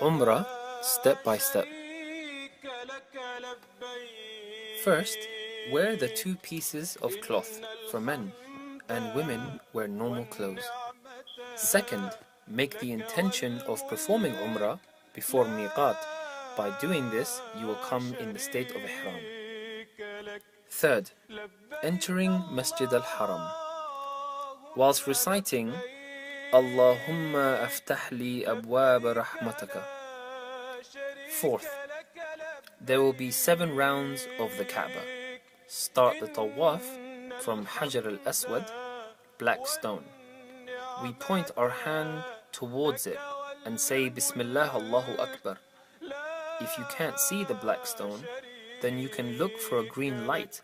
Umrah, step by step. First, wear the 2 pieces of cloth for men, and women wear normal clothes. Second, make the intention of performing Umrah before Miqat. By doing this, you will come in the state of Ihram. Third, entering Masjid al-Haram. Whilst reciting, Allahumma aftah li abwab rahmataka. Fourth, there will be 7 rounds of the Kaaba. Start the tawaf from Hajar al-Aswad, black stone. We point our hand towards it and say Bismillah Allahu Akbar. If you can't see the black stone, then you can look for a green light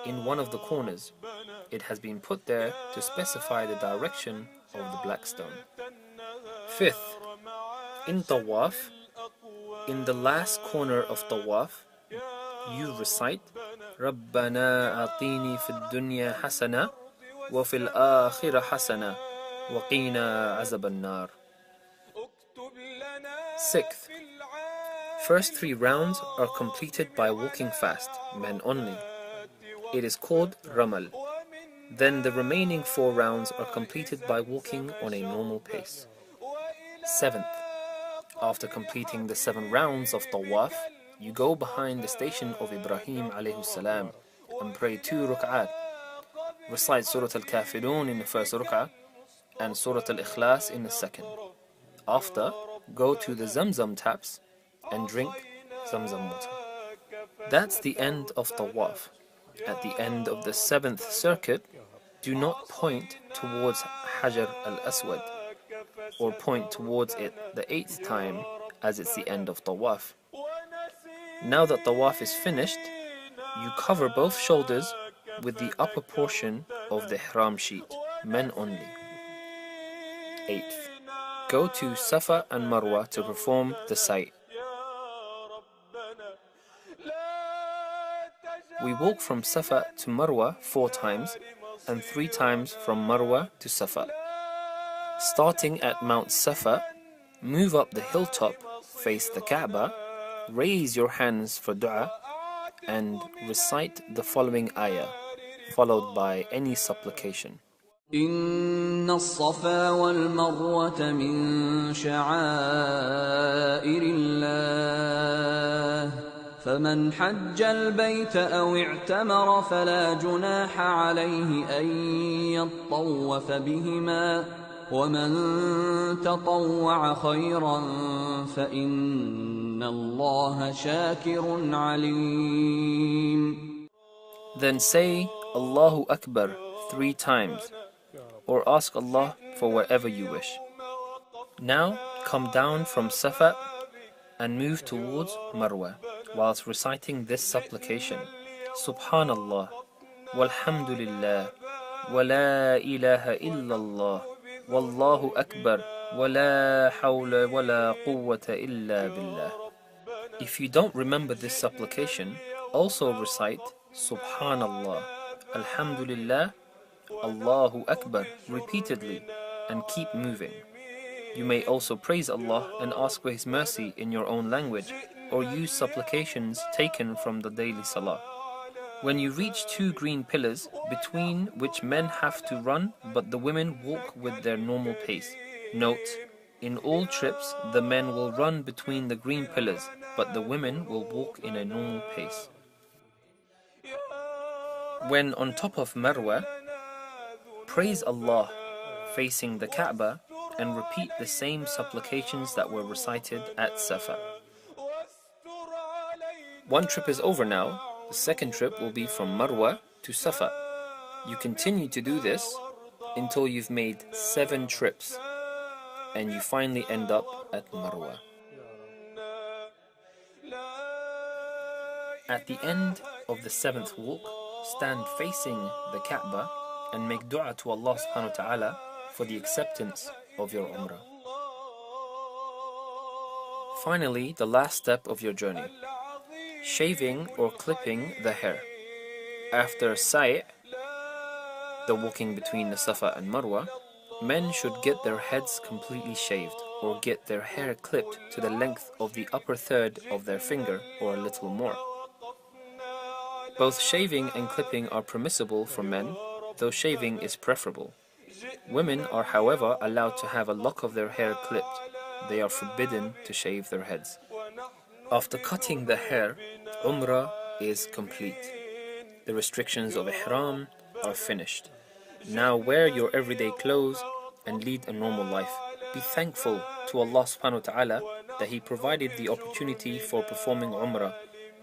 in one of the corners. It has been put there to specify the direction of the black stone. Fifth, in tawaf, in the last corner of tawaf, you recite رَبَّنَا أَعْطِينِي فِي الدُّنْيَا حَسَنَةً وَفِي الْآخِرَةِ حَسَنَةً وَقِينَا عَذَابَ النَّارِ. Sixth, first 3 rounds are completed by walking fast, men only. It is called Ramal. Then the remaining 4 rounds are completed by walking on a normal pace. Seventh, after completing the 7 rounds of Tawaf, you go behind the station of Ibrahim alayhi salam and pray 2 ruk'at. Recite Surah Al-Kafirun in the first ruk'ah and Surah Al-Ikhlas in the second. After, go to the Zamzam taps and drink Zamzam water. That's the end of Tawaf. At the end of the 7th circuit, do not point towards Hajar al-Aswad or point towards it the 8th time, as it's the end of Tawaf. Now that Tawaf is finished, you cover both shoulders with the upper portion of the Ihram sheet, men only. 8th, go to Safa and Marwa to perform the Sa'i. We walk from Safa to Marwa 4 times and 3 times from Marwa to Safa. Starting at Mount Safa, move up the hilltop, face the Kaaba, raise your hands for dua, and recite the following ayah, followed by any supplication. إن الصفا والمروة من شعائر الله فمن حج البيت أو اعتمر فلا جناح عليه أن يطوف بهما ومن تطوع خيرا فإن الله شاكر عليم. Then say Allahu Akbar 3 times, or ask Allah for wherever you wish. Now come down from Safa and move towards Marwa whilst reciting this supplication: Subhanallah, walhamdulillah, wa la ilaha illallah, wallahu akbar, wa la hawla wa la quwwata illa billah. If you don't remember this supplication, also recite Subhanallah, Alhamdulillah, Allahu Akbar repeatedly and keep moving. You may also praise Allah and ask for His mercy in your own language, or use supplications taken from the daily salah. When you reach 2 green pillars, between which men have to run but the women walk with their normal pace. Note, in all trips the men will run between the green pillars, but the women will walk in a normal pace. When on top of Marwa, praise Allah facing the Kaaba and repeat the same supplications that were recited at Safa. 1 trip is over now. The 2nd trip will be from Marwa to Safa. You continue to do this until you've made 7 trips and you finally end up at Marwa. At the end of the 7th walk, stand facing the Kaaba and make dua to Allah subhanahu wa ta'ala for the acceptance of your Umrah. Finally, the last step of your journey: shaving or clipping the hair. After Sa'i', the walking between the Safa and Marwa, men should get their heads completely shaved, or get their hair clipped to the length of the upper third of their finger or a little more. Both shaving and clipping are permissible for men, though shaving is preferable. Women are, however, allowed to have a lock of their hair clipped. They are forbidden to shave their heads. After cutting the hair, Umrah is complete. The restrictions of Ihram are finished. Now wear your everyday clothes and lead a normal life. Be thankful to Allah subhanahu wa ta'ala that He provided the opportunity for performing Umrah,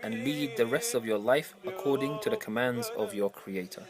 and lead the rest of your life according to the commands of your Creator.